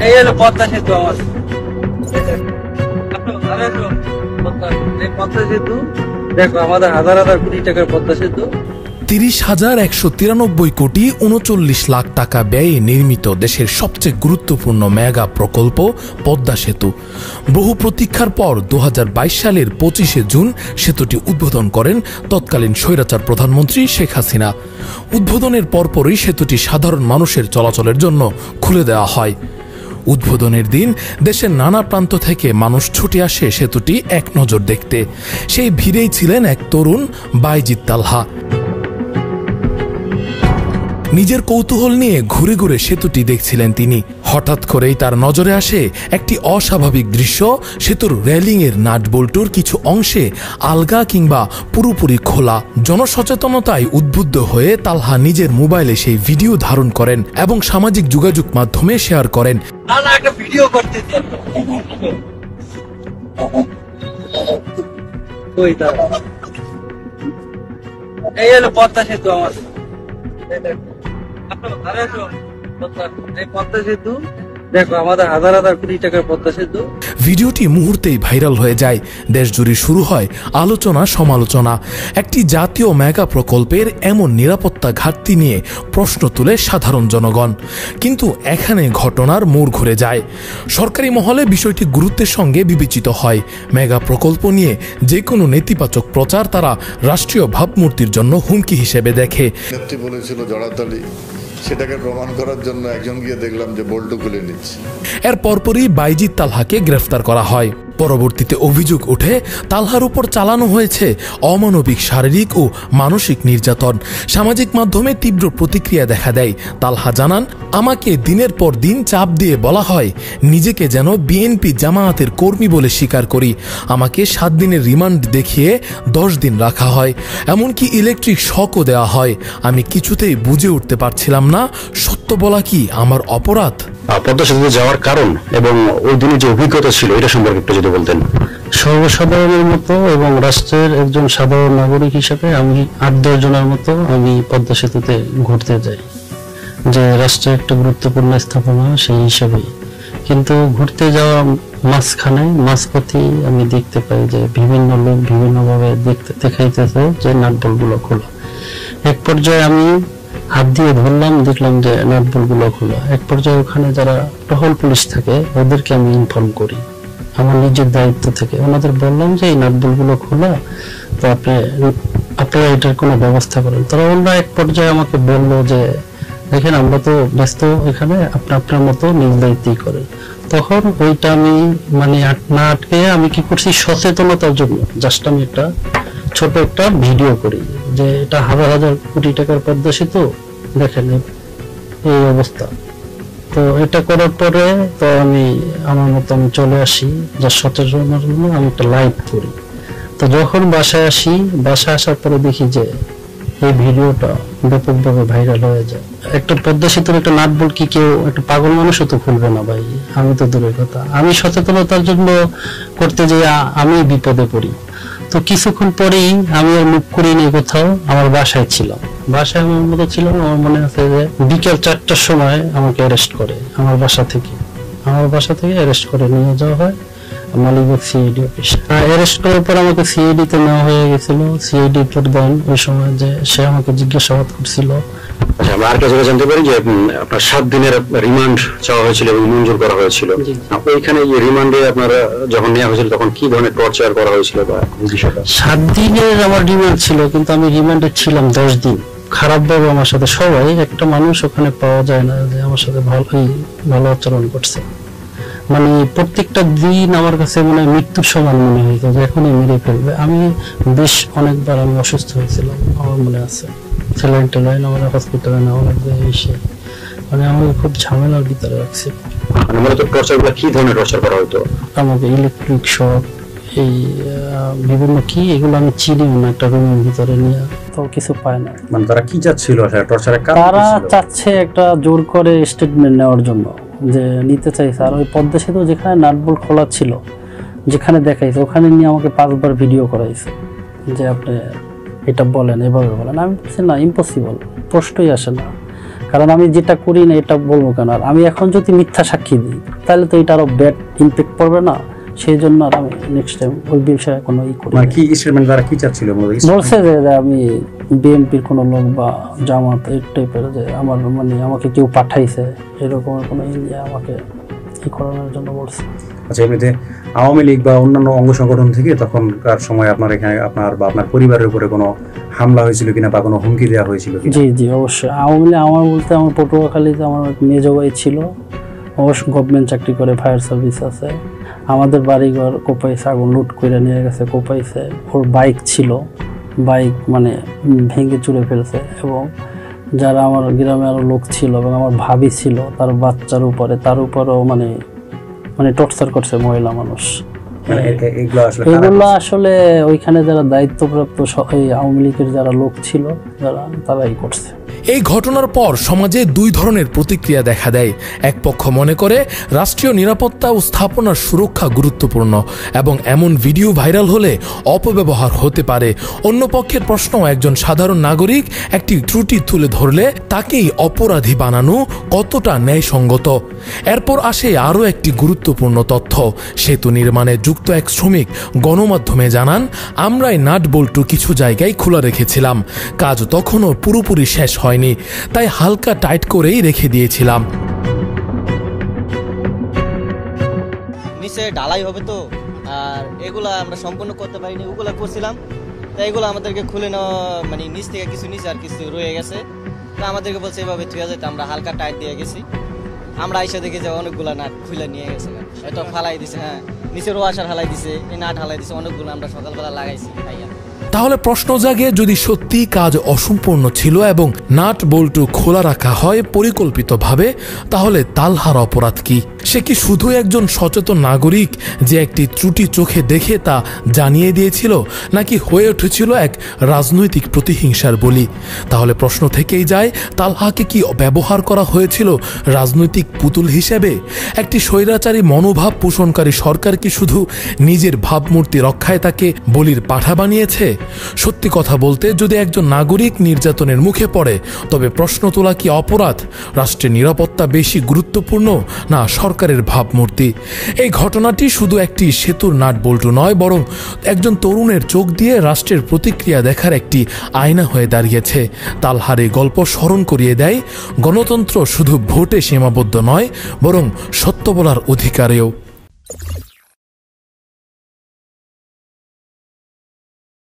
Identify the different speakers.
Speaker 1: এই হলো পদ্মা সেতু আমার। এই পদ্মা সেতু দেখো, আমাদের হাজার হাজার কোটি টাকার পদ্মা সেতু।
Speaker 2: 30,193 কোটি 39 লাখ টাকা ব্যয়ে নির্মিত দেশের সবচেয়ে গুরুত্বপূর্ণ মেগা প্রকল্প পদ্মা সেতু। বহু প্রতীক্ষার পর 2022 সালের 25শে জুন সেতুটি উদ্বোধন করেন তৎকালীন স্বৈরাচার প্রধানমন্ত্রী শেখ হাসিনা। উদ্বোধনের পরপরই সেতুটি সাধারণ মানুষের চলাচলের জন্য খুলে দেওয়া হয়। উদ্বোধনের দিন দেশের নানা প্রান্ত থেকে মানুষ ছুটে আসে সেতুটি এক নজর দেখতে। সেই ভিড়েই ছিলেন এক তরুণ বাইজিৎ তালহা। নিজের কৌতূহল নিয়ে ঘুরে ঘুরে সেতুটি দেখছিলেন তিনি। হঠাৎ করেই তার নজরে আসে একটি অস্বাভাবিক দৃশ্য। সেতুর রেলিংয়ের নাট বল্টুর কিছু অংশে আলগা কিংবা পুরোপুরি খোলা। জনসচেতনতায় উদ্বুদ্ধ হয়ে তালহা নিজের মোবাইলে সেই ভিডিও ধারণ করেন এবং সামাজিক যোগাযোগ মাধ্যমে শেয়ার করেন।
Speaker 1: একটা ভিডিও করতে এই হলো পদ্মা সেতু আমার। এই পদ্মা সেতু দেখো, আমাদের হাজার হাজার কোটি টাকার পদ্মা সেতু।
Speaker 2: ভিডিওটি মুহূর্তেই ভাইরাল হয়ে যায়। দেশজুড়ে শুরু হয় আলোচনা সমালোচনা। একটি জাতীয় মেগা প্রকল্পের এমন নিরাপত্তা ঘাটতি নিয়ে প্রশ্ন তুলে সাধারণ জনগণ। কিন্তু এখানে ঘটনার মোড় ঘুরে যায়। সরকারি মহলে বিষয়টি গুরুত্বের সঙ্গে বিবেচিত হয়। মেগা প্রকল্প নিয়ে যে কোনো নেতিবাচক প্রচার তারা রাষ্ট্রীয় ভাবমূর্তির জন্য হুমকি হিসেবে দেখে।
Speaker 3: নেত্রী বলেছিল জড়াতালি, সেটাকে প্রমাণ করার জন্য একজন গিয়ে দেখলাম যে বল্টু খুলে নিচ্ছে।
Speaker 2: এর পরপরই বাইজিৎ তালহাকে গ্রেফতার করা হয়। পরবর্তীতে অভিযোগ ওঠে তালহার উপর চালানো হয়েছে অমানবিক শারীরিক ও মানসিক নির্যাতন। সামাজিক মাধ্যমে তীব্র প্রতিক্রিয়া দেখা দেয়। তালহা জানান, আমাকে দিনের পর দিন চাপ দিয়ে বলা হয় নিজেকে যেন বিএনপি জামায়াতের কর্মী বলে স্বীকার করি। আমাকে 7 দিনের রিমান্ড দেখিয়ে 10 দিন রাখা হয়, এমনকি ইলেকট্রিক শকও দেওয়া হয়। আমি কিছুতেই বুঝে উঠতে পারছিলাম না সত্য বলা কি আমার অপরাধ।
Speaker 4: পদ্মা সেতুতে যাওয়ার কারণ এবং ওই দিনের যে অভিজ্ঞতা ছিল এটা সম্পর্কে একটু যদি বলতেন।
Speaker 5: সর্বসাধারণের মতো এবং রাষ্ট্রের একজন সাধারণ নাগরিক হিসেবে আমি 8-10 জনের মতো আমি পদ্মা সেতুতে ঘুরতে যাই, যে রাষ্ট্রের একটা গুরুত্বপূর্ণ স্থাপনা সেই হিসাবে। কিন্তু ঘুরতে যাওয়া মাঝপথে আমি দেখতে পাই যে বিভিন্ন লোক বিভিন্নভাবে দেখাইতেছে যে নাটবল্টগুলো খোলা। এক পর্যায়ে আমি হাত দিয়ে ধরলাম, দেখলাম যে নাটবল্টগুলো খোলা। এক পর্যায়ে ওখানে যারা টহল পুলিশ থাকে ওদেরকে আমি ইনফর্ম করি আমার নিজের দায়িত্ব থেকে। ওনাদের বললাম যে এই নাটবল্টগুলো খোলা, তো আপনারা এটার কোনো ব্যবস্থা করেন। তারা ওনারা এক পর্যায়ে আমাকে বললো যে দেখেন আমরা তো ব্যস্ত, এখানে আপনার মতো নিজ দায়িত্বই করেন। তখন ওইটা আমি না আটকে আমি কি করছি, সচেতনতার জন্য জাস্ট আমি একটা ছোট একটা ভিডিও করি যে এটা হাজার হাজার কোটি টাকার পদ্মা সেতু, দেখেন এই অবস্থা। তো এটা করার পরে তো আমি আমার মতো আমি চলে আসি, যা সচেতনার জন্য আমি একটা লাইভ করি। তো যখন বাসায় আসি, বাসায় আসার পরে দেখি যে এই ভিডিওটা ব্যাপকভাবে ভাইরাল হয়ে যায়। একটা পদ্মা সেতুর একটা নাটবল্ট কি কেউ একটা পাগল মানুষও তো খুলবে না ভাই, আমি তো দূরের কথা। আমি সচেতনতার জন্য করতে যেয়ে আমি বিপদে পড়ি। তো কিছুক্ষণ পরেই আমি আর মুখ করি নিয়ে কোথাও আমার বাসায় ছিলাম। বাসায় আমার মতো ছিলাম, আমার মনে আছে যে বিকেল 4টার সময় আমাকে অ্যারেস্ট করে আমার বাসা থেকে অ্যারেস্ট করে নিয়ে যাওয়া হয় মালিবাগ সিআইডি অফিসে। অ্যারেস্ট করার পর আমাকে সিআইডি তে নেওয়া হয়ে গেছিল। সিআইডি প্রধান ওই সময় যে সে আমাকে জিজ্ঞাসাবাদ করছিল।
Speaker 4: আমরা আর কাছে জানতে পারি যে আপনার 7 দিনের রিমান্ড চাওয়া হয়েছিল এবং মঞ্জুর করা হয়েছিল। ওইখানে এই রিমান্ডে আপনার যখন নেওয়া হয়েছিল তখন কি ধরনের টর্চার করা হয়েছিল বা বিষয়টা?
Speaker 5: 7 দিনের আমার রিমান্ড ছিল, কিন্তু আমি রিমান্ডে ছিলাম 10 দিন। খারাপ ভাবে আমার সাথে সবাই, একটা মানুষ ওখানে পাওয়া যায় না যে আমার সাথে ভালো আচরণ করছে। প্রত্যেকটা দিন আমার কাছে মৃত্যুর সমান মনে হইতো যে এখনই মেরে ফেলবে। আমি বেশ অনেকবার আমি অসুস্থ হয়েছিলাম, আমার মনে আছে। স্যালাইন আমার হসপিটালে নেওয়া লাগবে, এসে আমাকে খুব ঝামেলার ভিতরে রাখছে।
Speaker 4: কি ধরনের টর্চার করা হতো?
Speaker 5: আমাকে ইলেকট্রিক শক, এই বিভিন্ন কি এগুলো আমি চিনিও না। একটা রুমের ভিতরে নিয়ে তো কিছু পায় না।
Speaker 4: তারা কি চাচ্ছিল?
Speaker 5: তারা চাচ্ছে একটা জোর করে স্টেটমেন্ট নেওয়ার জন্য, যে নিতে চাইছে। আর ওই পদ্মা সেতু যেখানে নাটবল্ট খোলা ছিল, যেখানে দেখাইছে, ওখানে নিয়ে আমাকে 5 বার ভিডিও করাইছে যে আপনি এটা বলেন, এভাবে বলেন। আমি বলছি না, ইম্পসিবল, প্রশ্নই আসে না। কারণ আমি যেটা করি না এটা বলবো কেন, আর আমি এখন যদি মিথ্যা সাক্ষী দিই তাহলে তো এটা আরো ব্যাড ইম্প্যাক্ট পড়বে না, সেই জন্য আর আমি নেক্সট টাইম ওই বিষয়ে কোনো করি না।
Speaker 6: কি স্টেটমেন্ট দ্বারা কি চাচ্ছিল?
Speaker 5: বলছে যে আমি বিএনপির কোনো লোক বা জামাত এই টাইপের, যে আমার মানে আমাকে কেউ পাঠাইছে এরকম কোনো আমাকে ই করানোর জন্য বলছে।
Speaker 6: আচ্ছা, এমনিতে আওয়ামী লীগ বা অন্যান্য অঙ্গ সংগঠন থেকে তখনকার সময় আপনার এখানে আপনার বা আপনার পরিবারের উপরে কোনো হামলা হয়েছিল কিনা বা কোনো হুমকি দেওয়া হয়েছিল কিনা?
Speaker 5: জি জি অবশ্যই। আওয়ামী লীগ আমার বলতে আমার পটুয়াখালীতে আমার মেজ ভাই ছিল, অবশ্য গভর্নমেন্ট চাকরি করে, ফায়ার সার্ভিস আছে। আমাদের বাড়িঘর কোপাইছে, আগুন লুট করে নিয়ে গেছে, কোপাইছে। ওর বাইক ছিল, বাইক মানে ভেঙে চুরে ফেলছে। এবং যারা আমার গ্রামে আরও লোক ছিল এবং আমার ভাবি ছিল তার বাচ্চার উপরে, তার উপরেও মানে মানে টর্চার করছে মহিলা মানুষ। এগুলো আসলে ওইখানে যারা দায়িত্বপ্রাপ্ত এই আওয়ামী লীগের যারা লোক ছিল যারা, তারাই করছে।
Speaker 2: এই ঘটনার পর সমাজে দুই ধরনের প্রতিক্রিয়া দেখা দেয়। এক পক্ষ মনে করে রাষ্ট্রীয় নিরাপত্তা ও স্থাপনার সুরক্ষা গুরুত্বপূর্ণ এবং এমন ভিডিও ভাইরাল হলে অপব্যবহার হতে পারে। অন্য পক্ষের প্রশ্ন, একজন সাধারণ নাগরিক একটি ত্রুটি তুলে ধরলে তাকেই অপরাধী বানানো কতটা ন্যায়সঙ্গত? এরপর আসে আরও একটি গুরুত্বপূর্ণ তথ্য। সেতু নির্মাণে যুক্ত এক শ্রমিক গণমাধ্যমে জানান, আমরাই নাট বল্টু কিছু জায়গায় খোলা রেখেছিলাম, কাজ তখনও পুরোপুরি শেষ হয়নি, তাই হালকা টাইট করেই রেখে দিয়েছিলাম।
Speaker 7: নিচে ঢালাই হবে তো, আর এগুলা আমরা সম্পূর্ণ করতে পারিনি, ওগুলা করছিলাম। তাই এগুলো আমাদেরকে খুলে নেওয়া, মানে নিচ থেকে কিছু নিচে আর কিছু রয়ে গেছে, তা আমাদেরকে বলছে এভাবে থুয়া যেতে, আমরা হালকা টাইট দিয়ে গেছি। আমরা আইসা দেখে যে অনেকগুলা নাট খুলে নিয়ে গেছে, এটা ফালাই দিছে। হ্যাঁ, নিচের ওয়াশার হালাই দিছে, এই নাট হালাই দিছে, অনেকগুলো আমরা সকালবেলা লাগাইছি।
Speaker 2: তাহলে প্রশ্ন জাগে, যদি সত্যি কাজ অসম্পূর্ণ ছিল এবং নাট বল্টু খোলা রাখা হয় পরিকল্পিতভাবে, তাহলে তালহার অপরাধ কি? সে কি শুধু একজন সচেতন নাগরিক যে একটি ত্রুটি চোখে দেখে তা জানিয়ে দিয়েছিল, নাকি হয়ে উঠেছিল এক রাজনৈতিক প্রতিহিংসার বলি? তাহলে প্রশ্ন থেকেই যায়, তালহাকে কি ব্যবহার করা হয়েছিল রাজনৈতিক পুতুল হিসেবে? একটি স্বৈরাচারী মনোভাব পোষণকারী সরকার কি শুধু নিজের ভাবমূর্তি রক্ষায় তাকে বলির পাঠা বানিয়েছে? সত্যি কথা বলতে, যদি একজন নাগরিক নির্যাতনের মুখে পড়ে, তবে প্রশ্ন তোলা কি অপরাধ? রাষ্ট্রের নিরাপত্তা বেশি গুরুত্বপূর্ণ না সরকারের ভাবমূর্তি? এই ঘটনাটি শুধু একটি সেতুর নাট বল্টু নয়, বরং একজন তরুণের চোখ দিয়ে রাষ্ট্রের প্রতিক্রিয়া দেখার একটি আয়না হয়ে দাঁড়িয়েছে। তালহার এই গল্প স্মরণ করিয়ে দেয়, গণতন্ত্র শুধু ভোটে সীমাবদ্ধ নয়, বরং সত্য বলার অধিকারেও।